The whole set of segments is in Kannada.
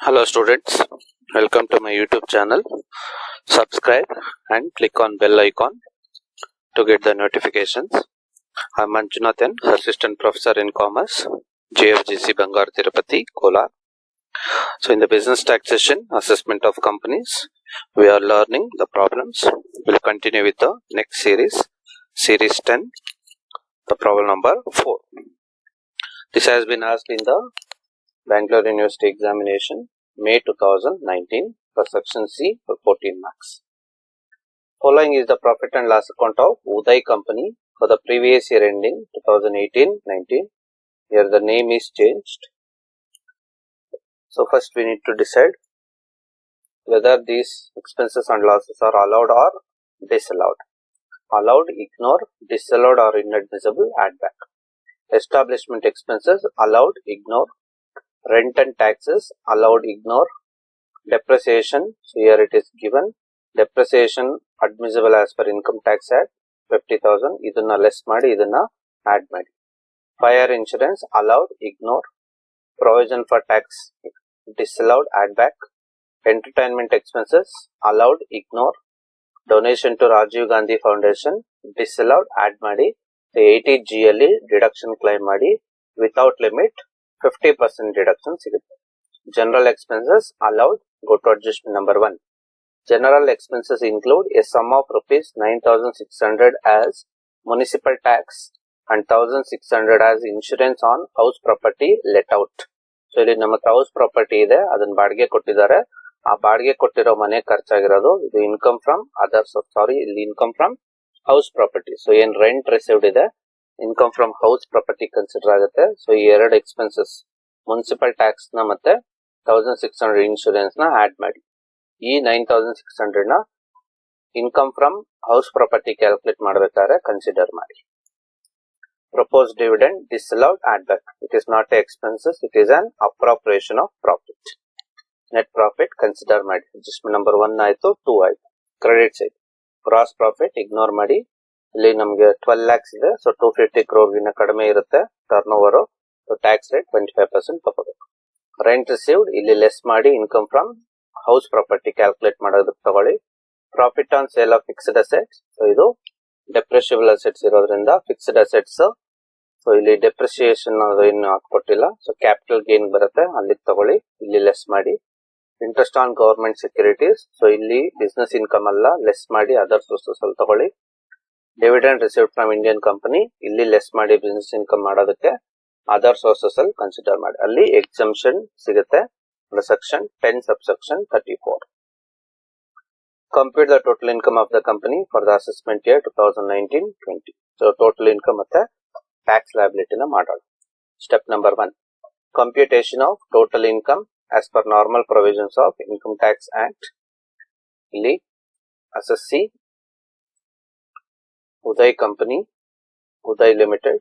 Hello students, welcome to my YouTube channel. Subscribe and click on bell icon to get the notifications. I'm Manjunathan, Assistant Professor in Commerce, JFGC Bangar Tirupati, Kolar. So in the business taxation assessment of companies, we are learning the problems. We'll continue with the next series, series 10, the problem number 4. This has been asked in the Bangalore University examination, May 2019 for section C for 14 marks. Following is the profit and loss account of Uday company for the previous year ending 2018-19. Here the name is changed. So first we need to decide whether these expenses and losses are allowed or disallowed. Allowed, ignore; disallowed or inadmissible, add back. Establishment expenses, allowed, ignore. Rent and taxes, allowed, ignore. Depreciation, so here it is given. Depreciation admissible as per Income Tax Act 50,000. Idana less ಮಾಡಿ, idana add ಮಾಡಿ. Fire insurance, allowed, ignore. Provision for tax, disallowed, add back. Entertainment expenses, allowed, ignore. Donation to Rajiv Gandhi Foundation, disallowed, add ಮಾಡಿ. 80G ಅಲ್ಲಿ deduction claim ಮಾಡಿ, without limit 50% deduction ಸಿಗುತ್ತೆ. General expenses, allowed, go to adjustment number 1. General expenses include a sum of rupees 9,600 as municipal tax and 1,600 as insurance on house property let out. So ಇಲ್ಲಿ ನಮಗೆ house property ಇದೆ, ಅದನ್ನ ಬಾಡಿಗೆ ಕೊಟ್ಟಿದ್ದಾರೆ. ಆ ಬಾಡಿಗೆ ಕೊಟ್ಟಿರೋ ಮನೆ ಖರ್ಚಾಗಿರೋದು ಇದು ಇನ್ಕಮ್ ಫ್ರಮ್ ಅದರ್ಸ್, ಇಲ್ಲಿ income from house property. So ಏನ್ ರೆಂಟ್ ರಿಸೀವ್ಡ್ ಇದೆ, income from house property consider ಆಗುತ್ತೆ. ಸೊ ಈ ಎರಡು ಎಕ್ಸ್ಪೆನ್ಸಸ್ ಮುನ್ಸಿಪಲ್ ಟ್ಯಾಕ್ಸ್ ನ ಮತ್ತೆ 1,600 ಇನ್ಶೂರೆನ್ಸ್ ನ ಆಡ್ ಮಾಡಿ. ಈ 9,600 ನ income from house property calculate ಮಾಡಬೇಕಾದ್ರೆ ಕನ್ಸಿಡರ್ ಮಾಡಿ. Propose dividend, disallowed, add back. It is not a expenses, it is an appropriation of profit. Net profit consider ಮಾಡಿ. ಅಡ್ಜಸ್ಟ್ಮೆಂಟ್ ನಂಬರ್ 1 ಆಯ್ತು, 2 ಆಯ್ತು. Credit side gross profit ignore ಮಾಡಿ. ಇಲ್ಲಿ ನಮಗೆ 12 lakhs ಇದೆ, ಸೊ 250 crore ಗಿನ್ನ ಕಡಿಮೆ ಇರುತ್ತೆ ಟರ್ನ್ ಓವರ್. ಟ್ಯಾಕ್ಸ್ ರೇಟ್ 25% ತಗೋಬೇಕು. ರೆಂಟ್ ರಿಸೀವ್ಡ್ ಇಲ್ಲಿ ಲೆಸ್ ಮಾಡಿ, income from house property calculate ಮಾಡೋದಕ್ಕೆ ತಗೊಳ್ಳಿ. Profit on sale of fixed assets, so ಇದು ಡೆಪ್ರಿಷಿಯಬಲ್ ಅಸೆಟ್ಸ್ ಇರೋದ್ರಿಂದ ಫಿಕ್ಸ್ಡ್ ಅಸೆಟ್ಸ್. ಸೊ ಇಲ್ಲಿ ಡೆಪ್ರಿಸಿಯೇಷನ್ ಇನ್ನು ಕೊಟ್ಟಿಲ್ಲ, ಸೊ ಕ್ಯಾಪಿಟಲ್ ಗೇನ್ ಬರುತ್ತೆ, ಅಲ್ಲಿಗೆ ತಗೊಳ್ಳಿ, ಇಲ್ಲಿ ಲೆಸ್ ಮಾಡಿ. Interest on government securities, so ಇಲ್ಲಿ ಬಿಸ್ನೆಸ್ ಇನ್ಕಮ್ ಅಲ್ಲ, ಲೆಸ್ ಮಾಡಿ ಅದರ್ ಸೋರ್ಸಸ್ ಅಲ್ಲಿ ತಗೊಳ್ಳಿ. Dividend received from Indian company, ಇಲ್ಲಿ ಲೆಸ್ ಮಾಡಿ ಬಿಸ್ನೆಸ್ ಇನ್ಕಮ್ ಮಾಡೋದಕ್ಕೆ ಅದರ್ ಸೋರ್ಸಸ್ ಅಲ್ಲಿ ಕನ್ಸಿಡರ್ ಮಾಡಿ. ಅಲ್ಲಿ ಎಕ್ಸಂಪ್ಷನ್ ಸಿಗುತ್ತೆ. Section 10 subsection 34. Compute the total income of the company for the assessment year 2019-20. So total income ಮತ್ತೆ ಟ್ಯಾಕ್ಸ್ ಲಯಬಿಲಿಟಿನ ಮಾಡೋಣ. Step number 1, computation of total income as per normal provisions of Income Tax Act. ಇಲ್ಲಿ assessee Uday Company, Uday Limited,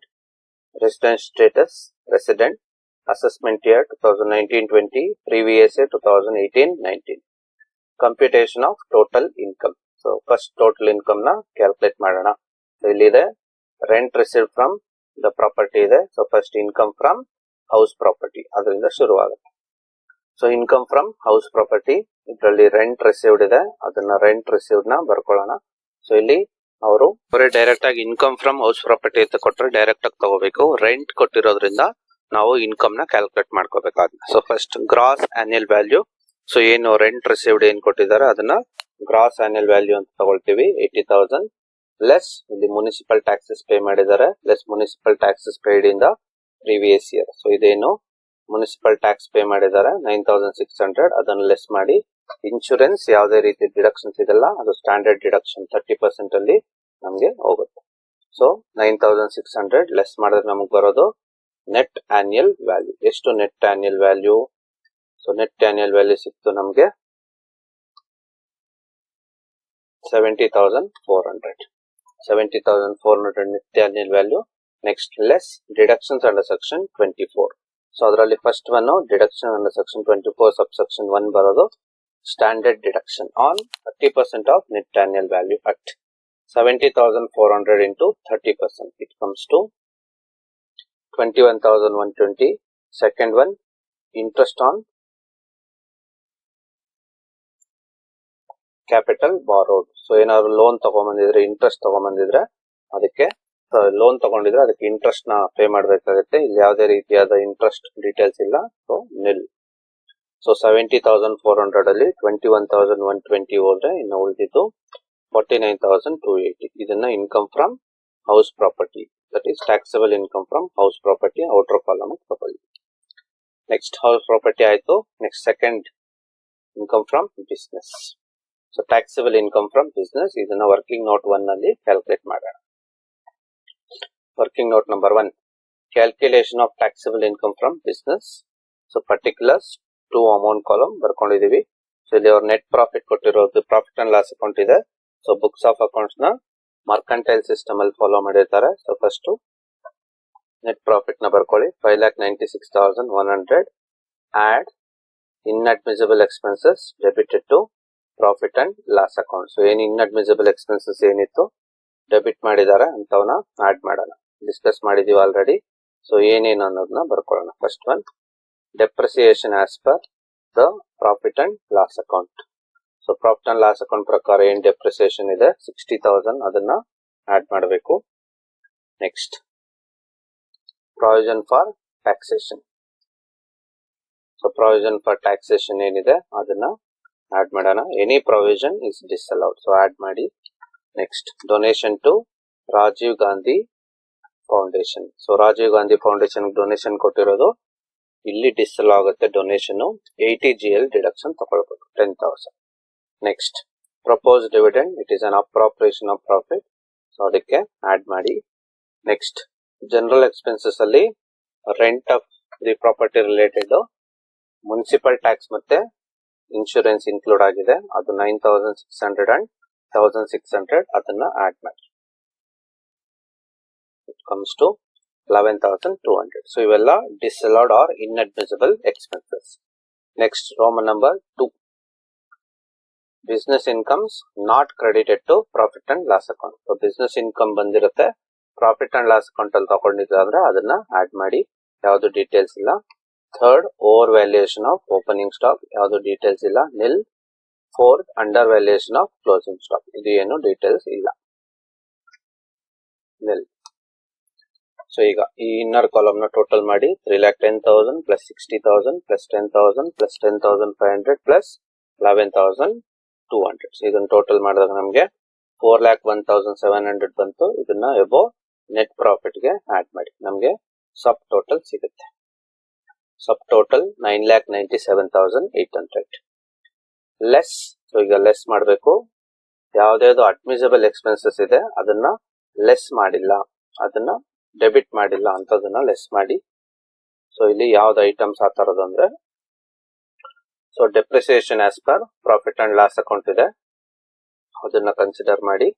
resident status, resident, assessment year 2019-20, previous year 2018-19. Computation of total income. So first total income na calculate ಮಾಡೋಣ. So ಇಲ್ಲಿದೆ rent received from the property ಇದೆ. So first income from house property, ಅದರಿಂದ ಶುರುವಾಗುತ್ತೆ. So income from house property, ಇದರಲ್ಲಿ ರೆಂಟ್ ರಿಸೀವ್ಡ್ ಇದೆ, ಅದನ್ನ ರೆಂಟ್ ರಿಸೀವ್ಡ್ ನ ಬರ್ಕೊಳ್ಳೋಣ. ಸೊ ಇಲ್ಲಿ ಅವರು ಡೈರೆಕ್ಟ್ ಆಗಿ ಇನ್ಕಮ್ ಫ್ರಮ್ ಹೌಸ್ ಪ್ರಾಪರ್ಟಿ ಅಂತ ಕೊಟ್ಟರೆ ಡೈರೆಕ್ಟ್ ಆಗಿ ತಗೋಬೇಕು. ರೆಂಟ್ ಕೊಟ್ಟಿರೋದ್ರಿಂದ ನಾವು ಇನ್ಕಮ್ ನ ಕ್ಯಾಲ್ಕುಲೇಟ್ ಮಾಡ್ಕೋಬೇಕಾಗುತ್ತೆ. So first gross annual value. So ಏನು ರೆಂಟ್ ರಿಸೀವ್ಡ್ ಏನ್ ಕೊಟ್ಟಿದ್ದಾರೆ ಅದನ್ನ ಗ್ರಾಸ್ ಆನ್ಯುಯಲ್ ವ್ಯಾಲ್ಯೂ ಅಂತ ತಗೊಳ್ತೀವಿ. 80,000 ಲೆಸ್ ಇಲ್ಲಿ ಮುನಿಸಿಪಲ್ ಟ್ಯಾಕ್ಸಸ್ ಪೇ ಮಾಡಿದ್ದಾರೆ, less municipal taxes paid in the previous year. So ಇದೇನು ಮುನಿಸಿಪಲ್ ಟ್ಯಾಕ್ಸ್ ಪೇ ಮಾಡಿದ್ದಾರೆ 9,600, ಅದನ್ನು ಲೆಸ್ ಮಾಡಿ. ಇನ್ಶೂರೆನ್ಸ್ ಯಾವುದೇ ರೀತಿ ಡಿಡಕ್ಷನ್ ಸಿಗಲ್ಲ, ಅದು ಸ್ಟ್ಯಾಂಡರ್ಡ್ ಡಿಡಕ್ಷನ್ 30% ಅಲ್ಲಿ ನಮಗೆ ಹೋಗುತ್ತೆ. ಸೊ 9,600 ಲೆಸ್ ಮಾಡಿದ್ರೆ ನಮಗೆ ಬರೋದು ನೆಟ್ ಆನ್ಯುಯಲ್ ವ್ಯಾಲ್ಯೂ. ಎಷ್ಟು net annual value? So net annual value ಸಿಕ್ತು ನಮಗೆ 70,400. 70,400 net annual value. Next less deductions under section 24. So ಅದರಲ್ಲಿ first one deduction under section 24 subsection 1 ಬರೋದು standard deduction on 30% of net annual value at 70,400 into 30%. It comes to 21,120. Second one, interest on capital borrowed. So ಏನಾದ್ರು ಲೋನ್ ತಗೊಂಡ್ಬಂದಿದ್ರೆ, ಇಂಟ್ರೆಸ್ಟ್ ತಗೊಂಡ್ಬಂದಿದ್ರೆ ಅದಕ್ಕೆ, ಲೋನ್ ತಗೊಂಡಿದ್ರೆ ಅದಕ್ಕೆ ಇಂಟ್ರೆಸ್ಟ್ ನ ಪೇ ಮಾಡಬೇಕಾಗುತ್ತೆ. ಇಲ್ಲಿ ಯಾವುದೇ ರೀತಿಯಾದ ಇಂಟ್ರೆಸ್ಟ್ ಡೀಟೇಲ್ಸ್ ಇಲ್ಲ, ಸೊ ನಿಲ್. ಸೊ 70,400 ಅಲ್ಲಿ 21,120 ಹೋದ್ರೆ ಇನ್ನು ಉಳಿದಿದ್ದು 49,280. ಇದನ್ನ income from house property, that is taxable income from house property, outer column ತಗೊಳ್ಳಿ. ನೆಕ್ಸ್ಟ್ ಹೌಸ್ ಪ್ರಾಪರ್ಟಿ ಆಯ್ತು. Next second income from business. So taxable income from business, ಇದನ್ನ ವರ್ಕಿಂಗ್ ನೋಟ್ 1 ಅಲ್ಲಿ ಕ್ಯಾಲ್ಕುಲೇಟ್ ಮಾಡೋಣ. Working note number 1, calculation of taxable income from business. So particulars to amount column ಬರ್ಕೊಂಡಿದೀವಿ. ಸೊ ಇಲ್ಲಿ ಅವ್ರ ನೆಟ್ ಪ್ರಾಫಿಟ್ ಕೊಟ್ಟಿರೋದು ಪ್ರಾಫಿಟ್ ಅಂಡ್ ಲಾಸ್ ಅಕೌಂಟ್ ಇದೆ. ಸೊ ಬುಕ್ಸ್ ಆಫ್ ಅಕೌಂಟ್ಸ್ ನ ಮರ್ಕಂಟೈಲ್ ಸಿಸ್ಟಮ್ ಅಲ್ಲಿ ಫಾಲೋ ಮಾಡಿರ್ತಾರೆ. ಸೊ ಫಸ್ಟ್ ನೆಟ್ ಪ್ರಾಫಿಟ್ ನ ಬರ್ಕೊಳ್ಳಿ. 5,96,100 add inadmissible expenses debited to profit and loss account. So ಏನ್ inadmissible expenses ಏನಿತ್ತು ಡೆಬಿಟ್ ಮಾಡಿದಾರೆ ಅಂತವನ್ನ ಆಡ್ ಮಾಡೋಣ. ಡಿಸ್ಕಸ್ ಮಾಡಿದೀವಿ ಆಲ್ರೆಡಿ. ಸೊ ಏನೇನು ಅನ್ನೋದನ್ನ ಬರ್ಕೊಳ್ಳೋಣ. First one, depreciation as per the profit and loss account. So profit and loss account ಪ್ರಕಾರ ಏನ್ ಡೆಪ್ರಿಸಿಯೇಷನ್ ಇದೆ 60,000, ಅದನ್ನ ಆಡ್ ಮಾಡಬೇಕು. Next provision for taxation. So provision for taxation ಏನಿದೆ ಅದನ್ನ ಆಡ್ ಮಾಡೋಣ. Any provision is disallowed, so add ಮಾಡಿ. Next donation to Rajiv Gandhi foundation. So Rajiv Gandhi foundation donation ಕೊಟ್ಟಿರೋದು ಇಲ್ಲಿ ಡಿಸ್ಅಲೌ ಆಗುತ್ತೆ. ಡೊನೇಷನ್ 80 GL ಡಿಡಕ್ಷನ್ ತಗೊಳ್ಬೇಕು, 10,000. Next propose dividend, it is an appropriation of profit, so ಅದಕ್ಕೆ ಆಡ್ ಮಾಡಿ. ನೆಕ್ಸ್ಟ್ ಜನರಲ್ ಎಕ್ಸ್ಪೆನ್ಸಸ್ ಅಲ್ಲಿ rent of the property related municipal tax ಮತ್ತೆ ಇನ್ಶೂರೆನ್ಸ್ ಇನ್ಕ್ಲೂಡ್ ಆಗಿದೆ. ಅದು 9,600 ಅಂಡ್ 1,600, ಅದನ್ನ ಆಡ್ ಮಾಡಿ. It comes to 11,200. ಸೊ ಇವೆಲ್ಲ disallowed are inadmissible expenses. Next roman number 2, business incomes not credited to profit and loss account. So business income ಬಂದಿರುತ್ತೆ, ಪ್ರಾಫಿಟ್ ಅಂಡ್ ಲಾಸ್ ಅಕೌಂಟ್ ಅಲ್ಲಿ ತಗೊಂಡಿದ್ರೆ ಅದನ್ನ ಆಡ್ ಮಾಡಿ. ಯಾವ್ದು ಡೀಟೇಲ್ಸ್ ಇಲ್ಲ. Third, over valuation of opening stock, ಯಾವ್ದು ಡೀಟೇಲ್ಸ್ ಇಲ್ಲ, nil. Fourth, under valuation of closing stock, ಇದು ಏನು ಡೀಟೇಲ್ಸ್ ಇಲ್ಲ, ನಿಲ್. ಸೊ ಈಗ ಈ ಇನ್ನರ್ ಕಾಲಮ್ ನ ಟೋಟಲ್ ಮಾಡಿ 3,10,000 plus 60,000 plus 10,000 plus 10,500 plus 11,200. So ಇದನ್ನ ಟೋಟಲ್ ಮಾಡಿದಾಗ ನಮಗೆ 4,01,700 ಬಂತು. ಇದನ್ನ ಎಬೋ ನೆಟ್ ಪ್ರಾಫಿಟ್ ಗೆ ಆಡ್ ಮಾಡಿ, ನಮಗೆ ಸಬ್ ಟೋಟಲ್ ಸಿಗುತ್ತೆ. ಸಬ್ ಟೋಟಲ್ 9,97,800 ಲೆಸ್. ಸೊ ಈಗ ಲೆಸ್ ಮಾಡಬೇಕು. ಯಾವ್ದಾವ್ದು ಅಡ್ಮಿಸಿಬಲ್ ಎಕ್ಸ್ಪೆನ್ಸಸ್ ಇದೆ ಅದನ್ನ ಲೆಸ್ ಮಾಡಿಲ್ಲ, ಅದನ್ನ ಡೆಬಿಟ್ ಮಾಡಿಲ್ಲ ಅಂತದನ್ನ ಲೆಸ್ ಮಾಡಿ. ಸೊ ಇಲ್ಲಿ ಯಾವ್ದು ಐಟಮ್ಸ್ ಆ ತರದು ಅಂದ್ರೆ, so depreciation as per profit and loss account ಇದೆ, ಅದನ್ನ ಕನ್ಸಿಡರ್ ಮಾಡಿ.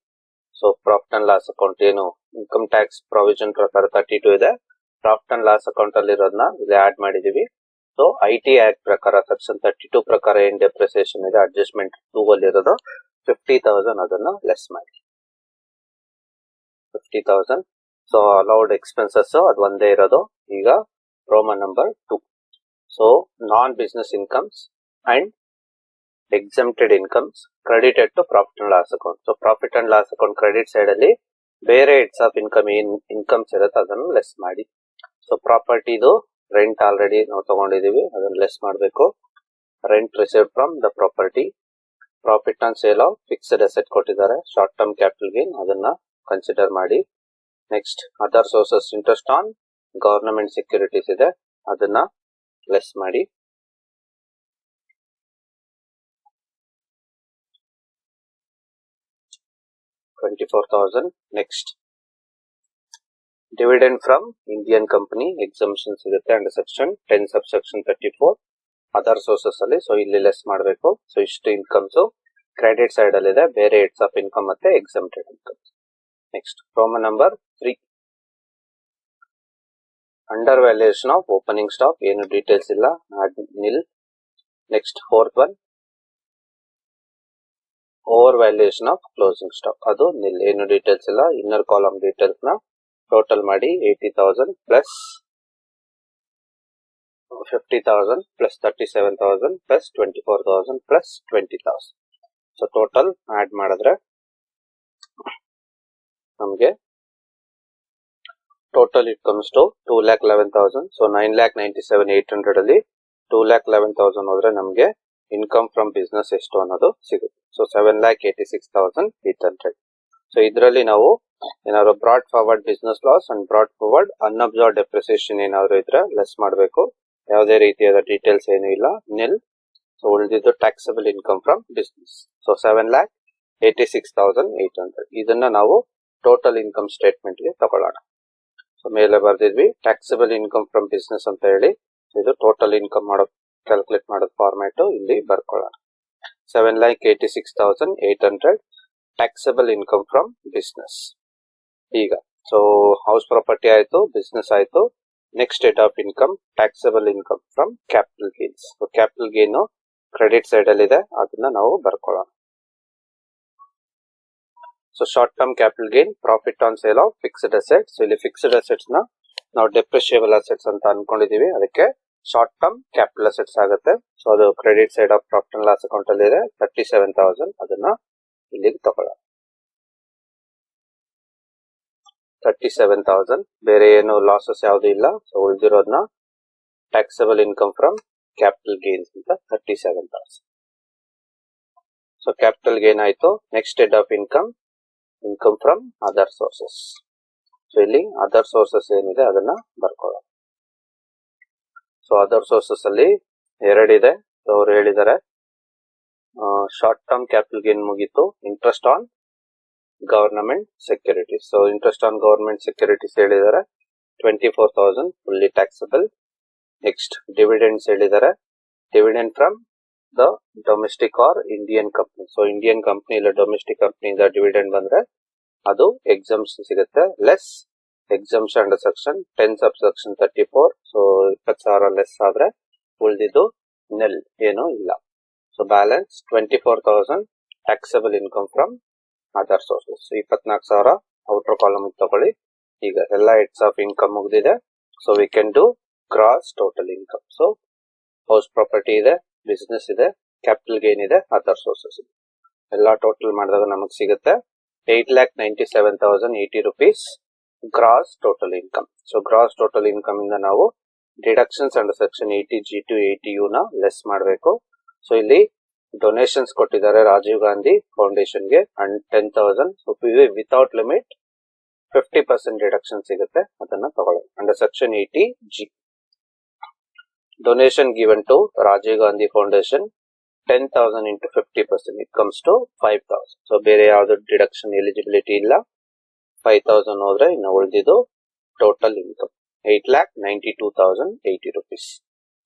So profit and loss account ಏನು ಇನ್ಕಮ್ ಟ್ಯಾಕ್ಸ್ ಪ್ರಾವಿಷನ್ ಪ್ರಕಾರ 32 ಇದೆ. ಪ್ರಾಫಿಟ್ ಅಂಡ್ ಲಾಸ್ ಅಕೌಂಟ್ ಅಲ್ಲಿ ಇರೋದನ್ನ ಇಲ್ಲಿ ಆಡ್ ಮಾಡಿದೀವಿ. ಸೊ IT ಆಕ್ಟ್ ಪ್ರಕಾರ ಸೆಕ್ಷನ್ 32 ಪ್ರಕಾರ ಏನ್ ಡೆಪ್ರಿಸಿಯೇಷನ್ ಇದೆ ಅಡ್ಜಸ್ಟ್ಮೆಂಟ್ 2 ಅಲ್ಲಿ ಇರೋದು 50,000, ಅದನ್ನ ಲೆಸ್ ಮಾಡಿ 50,000. ಸೊ ಅಲೌಡ್ ಎಕ್ಸ್ಪೆನ್ಸಸ್ ಅದು ಒಂದೇ ಇರೋದು. ಈಗ Roman number 2, so non business incomes and exempted incomes credited to profit and loss account. So profit and loss account credit side ಅಲ್ಲಿ ಬೇರೆ ಹೆಡ್ಸ್ ಆಫ್ ಇನ್ಕಮ್ ಏನ್ ಇನ್ಕಮ್ಸ್ ಇರುತ್ತೆ ಅದನ್ನು ಲೆಸ್ ಮಾಡಿ. ಸೊ ಪ್ರಾಪರ್ಟಿದು ರೆಂಟ್ ಆಲ್ರೆಡಿ ನಾವು ತಗೊಂಡಿದೀವಿ, ಅದನ್ನ ಲೆಸ್ ಮಾಡಬೇಕು. Rent received from the property, profit on sale of fixed asset ಕೊಟ್ಟಿದ್ದಾರೆ, ಶಾರ್ಟ್ ಟರ್ಮ್ ಕ್ಯಾಪಿಟಲ್ ಗೇನ್, ಅದನ್ನ ಕನ್ಸಿಡರ್ ಮಾಡಿ. Next other sources, interest on government securities ಇದೆ, ಅದನ್ನ ಲೆಸ್ ಮಾಡಿ. $24,000. Next dividend from Indian company exemption ಸಿಗುತ್ತೆ under section 10 subsection 34 other sources ಅಲ್ಲಿ. ಸೊ ಇಲ್ಲಿ ಲೆಸ್ ಮಾಡಬೇಕು. ಸೊ ಇಷ್ಟು ಇನ್ಕಮ್ಸ್ ಕ್ರೆಡಿಟ್ ಸೈಡ್ ಅಲ್ಲಿ ಇದೆ, ಬೇರೆ ಹೆಡ್ಸ್ ಆಫ್ ಇನ್ಕಮ್ ಮತ್ತೆ exempted income. Next roman number 3, under valuation of opening stock, ಏನು ಡೀಟೇಲ್ಸ್ ಇಲ್ಲ, nil. Next fourth one, over valuation of closing stock, ಅದು ನಿಲ್, ಏನು ಡೀಟೇಲ್ಸ್ ಇಲ್ಲ. ಇನ್ನರ್ ಕಾಲಮ್ ಡೀಟೇಲ್ಸ್ ನ ಟೋಟಲ್ ಮಾಡಿ 80,000 plus 50,000 plus 37,000 plus 24,000 plus 20,000. So total add ಮಾಡಿದ್ರೆ ನಮಗೆ total it comes to 2,11,000. So 9,97,800 ಅಲ್ಲಿ 2,11,000 ಹೋದ್ರೆ ನಮಗೆ ಇನ್ಕಮ್ ಫ್ರಮ್ ಬಿಸ್ನೆಸ್ ಎಷ್ಟು ಅನ್ನೋದು ಸಿಗುತ್ತೆ. ಸೊ 7,86,800. ಸೊ ಇದರಲ್ಲಿ ನಾವು ಏನಾದ್ರು broad forward business loss and broad forward unabsorbed depreciation ಏನಾದ್ರು ಇದ್ರೆ ಲೆಸ್ ಮಾಡಬೇಕು. ಯಾವುದೇ ರೀತಿಯಾದ ಡೀಟೇಲ್ಸ್ ಏನು ಇಲ್ಲ, ನಿಲ್. ಸೊ ಉಳಿದಿದ್ದು taxable income from business. So 7,86,800. ಇದನ್ನ ನಾವು ಟೋಟಲ್ ಇನ್ಕಮ್ ಸ್ಟೇಟ್ಮೆಂಟ್ ಗೆ ತಗೊಳ್ಳೋಣ. ಸೊ ಮೇಲೆ ಬರ್ದಿದ್ವಿ ಟ್ಯಾಕ್ಸಬಲ್ ಇನ್ಕಮ್ ಫ್ರಮ್ ಬಿಸ್ನೆಸ್ ಅಂತ ಹೇಳಿ. ಇದು ಟೋಟಲ್ ಇನ್ಕಮ್ ಮಾಡೋದು ಕ್ಯಾಲ್ಕುಲೇಟ್ ಮಾಡೋದು ಫಾರ್ಮ್ಯಾಟ್ ಇಲ್ಲಿ ಬರ್ಕೊಳ್ಳೋಣ. 7,86,800 ಟ್ಯಾಕ್ಸಬಲ್ ಇನ್ಕಮ್ ಫ್ರಮ್ ಬಿಸ್ನೆಸ್. ಈಗ ಸೊ ಹೌಸ್ ಪ್ರಾಪರ್ಟಿ ಆಯ್ತು, ಬಿಸ್ನೆಸ್ ಆಯ್ತು. Next rate of income taxable income from capital gains. Capital gain credit side ಅಲ್ಲಿ ಇದೆ, ಅದನ್ನ ನಾವು ಬರ್ಕೊಳ್ಳೋಣ. So short term capital gain profit on sale of fixed assets. ಇಲ್ಲಿ ಫಿಕ್ಸ್ಡ್ ಅಸೆಟ್ಸ್ ನ ನಾವು ಡೆಪ್ರಿಷಿಯಬಲ್ ಅಸೆಟ್ಸ್ ಅಂತ ಅನ್ಕೊಂಡಿದೀವಿ, ಅದಕ್ಕೆ ಶಾರ್ಟ್ ಟರ್ಮ್ ಕ್ಯಾಪಿಟಲ್ ಅಸೆಟ್ಸ್ ಆಗುತ್ತೆ. ಸೊ ಅದು credit side of profit and loss account ಅಲ್ಲಿ ಇದೆ 37,000. ಅದನ್ನ ಇಲ್ಲಿಗೆ ತಗೊಳ್ಳೋಣ. 37,000. ಬೇರೆ ಏನು ಲಾಸಸ್ ಯಾವ್ದು ಇಲ್ಲ. ಸೊ ಉಳಿದಿರೋದನ್ನ taxable income from capital gains ಅಂತ 37,000. ಸೊ ಕ್ಯಾಪಿಟಲ್ ಗೇನ್ ಆಯ್ತು. Next head of income from other sources. So ಇಲ್ಲಿ ಅದರ್ ಸೋರ್ಸಸ್ ಏನಿದೆ ಅದನ್ನ ಬರ್ಕೊಳ್ಳೋಣ. ಸೊ ಅದರ್ ಸೋರ್ಸಸ್ ಅಲ್ಲಿ ಎರಡಿದೆ. ಅವ್ರು ಹೇಳಿದ್ದಾರೆ ಶಾರ್ಟ್ ಟರ್ಮ್ ಕ್ಯಾಪಿಟಲ್ ಗೇನ್ ಮುಗೀತು. Interest on government securities. So interest on government securities ಹೇಳಿದ್ದಾರೆ 24,000 ಫುಲ್ಲಿ ಟ್ಯಾಕ್ಸಬಲ್. ನೆಕ್ಸ್ಟ್ ಡಿವಿಡೆಂಡ್ಸ್ ಹೇಳಿದ್ದಾರೆ. Dividend from the domestic or Indian company. So Indian company ಇಲ್ಲ ಡೊಮೆಸ್ಟಿಕ್ ಕಂಪನಿಯಿಂದ ಡಿವಿಡೆಂಡ್ ಬಂದ್ರೆ ಅದು ಎಕ್ಸಂಪ್ಷನ್ ಸಿಗುತ್ತೆ. Less exemption under section 10 sub section 34. So 20,000 less ಆದ್ರೆ ಉಳಿದಿದ್ದು ನೆಲ್, ಏನು ಇಲ್ಲ. So balance 24,000 taxable income from other sources. 24,000 outer column ತಗೊಳ್ಳಿ. ಈಗ ಎಲ್ಲ ಹೆಡ್ಸ್ ಆಫ್ ಇನ್ಕಮ್ ಮುಗಿದಿದೆ. So we can do gross total income. So house property ಇದೆ, ಬಿಸ್ನೆಸ್ ಇದೆ, ಕ್ಯಾಪಿಟಲ್ ಗೇನ್ ಇದೆ, ಅದರ್ ಸೋರ್ಸಸ್ ಇದೆ. ಎಲ್ಲ ಟೋಟಲ್ ಮಾಡಿದಾಗ ನಮಗೆ ಸಿಗುತ್ತೆ 8,97,080 rupees gross total income. So gross total income ಇಂದ ನಾವು deductions under section 80G to 80U ನ ಲೆಸ್ ಮಾಡಬೇಕು. ಸೊ ಇಲ್ಲಿ ಡೊನೇಷನ್ಸ್ ಕೊಟ್ಟಿದ್ದಾರೆ ರಾಜೀವ್ ಗಾಂಧಿ ಫೌಂಡೇಶನ್ಗೆ and 10,000. So without limit 50% deduction ಸಿಗುತ್ತೆ, ಅದನ್ನ ತಗೊಳ್ಳಿ. Under section 80G donation given to Rajiv Gandhi foundation 10,000 into 50%, it comes to 5,000. So ಬೇರೆ ಯಾವ್ದು ಡಿಡಕ್ಷನ್ ಎಲಿಜಿಬಿಲಿಟಿ ಇಲ್ಲ. 5,000 ಹೋದ್ರೆ ಇನ್ನು ಉಳಿದಿದ್ದು total income 8,92,080 rupees.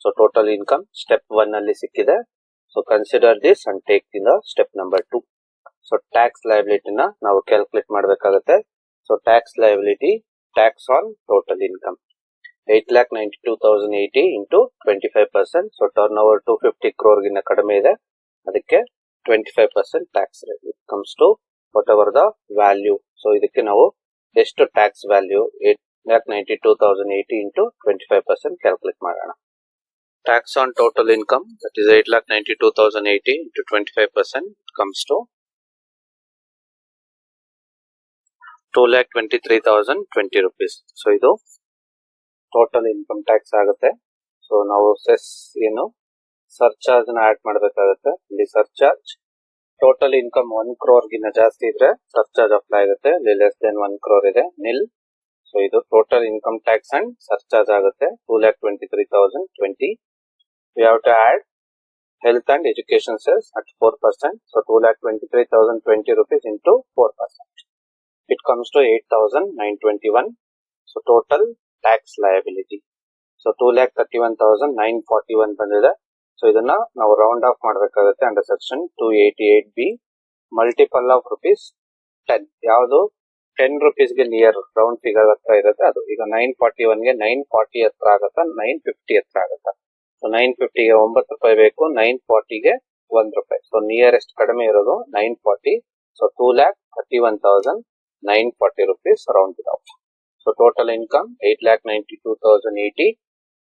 So total income step 1 ಅಲ್ಲಿ ಸಿಕ್ಕಿದೆ. So consider this and take in the step number 2. So tax ಲಯಬಿಲಿಟಿನ ನಾವು ಕ್ಯಾಲ್ಕುಲೇಟ್ ಮಾಡಬೇಕಾಗುತ್ತೆ. So tax liability tax on total income 8,92,080 into 25%. So turn over 250 crore ಗಿನ್ನ ಕಡಿಮೆ ಇದೆ, ಅದಕ್ಕೆ 25% tax rate. It comes to whatever the value. So ಇದಕ್ಕೆ ನಾವು ಎಷ್ಟು ಟ್ಯಾಕ್ಸ್ ವ್ಯಾಲ್ಯೂ 8,92,080 into 25% ಕ್ಯಾಲ್ಕುಲೇಟ್ ಮಾಡೋಣ. Tax on total income that is 8,92,080 into 25% comes to 2,23,020 rupees. So ಇದು ಟೋಟಲ್ ಇನ್ಕಮ್ ಟ್ಯಾಕ್ಸ್ ಆಗುತ್ತೆ. ಸೊ ನಾವು ಸೆಸ್ ಏನು ಸರ್ಚಾರ್ಜ್ ನ ಆಡ್ ಮಾಡಬೇಕಾಗುತ್ತೆ. ಇಲ್ಲಿ ಸರ್ಚಾರ್ಜ್ ಟೋಟಲ್ ಇನ್ಕಮ್ 1 crore ಗಿನ್ನ ಜಾಸ್ತಿ ಇದ್ರೆ ಸರ್ಚಾರ್ಜ್ ಅಪ್ಲೈ ಆಗುತ್ತೆ. ಇಲ್ಲಿ ಲೆಸ್ ದೆನ್ 1 crore ಇದೆ, ನಿಲ್. ಸೊ ಇದು total income tax and surcharge ಆಗುತ್ತೆ 2,23,020. We have to add health and education cess at 4%. So 2,23,020 rupees into 4%. It comes to 8,921. So total tax liability. So 2,31,941 ಬಂದಿದೆ. ಸೊ ಇದನ್ನ ನಾವು ರೌಂಡ್ ಆಫ್ ಮಾಡಬೇಕಾಗುತ್ತೆ under section 288B. Multiple of ₹10. ಯಾವುದು 10 rupeesಗೆ ನಿಯರ್ ರೌಂಡ್ ಫಿಗರ್ ಹತ್ರ ಇರುತ್ತೆ ಅದು. ಈಗ 941ಗೆ 940 ಹತ್ರ ಆಗುತ್ತಾ 950 ಹತ್ರ ಆಗುತ್ತಾ? ಸೊ 950ಗೆ ₹9 ಬೇಕು, 940ಗೆ ₹1. ಸೊ ನಿಯರೆಸ್ಟ್ ಕಡಿಮೆ ಇರೋದು 940. So 2,31,940 rupees rounded off. So total income 8,92,080.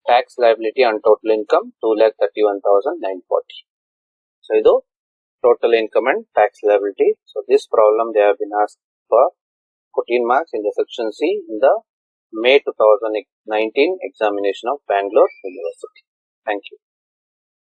Tax liability on total income 2,31,940. So ಇದು total income and tax liability. So this problem they have been asked for 14 marks in the section C in the May 2019 examination of Bangalore University. Thank you.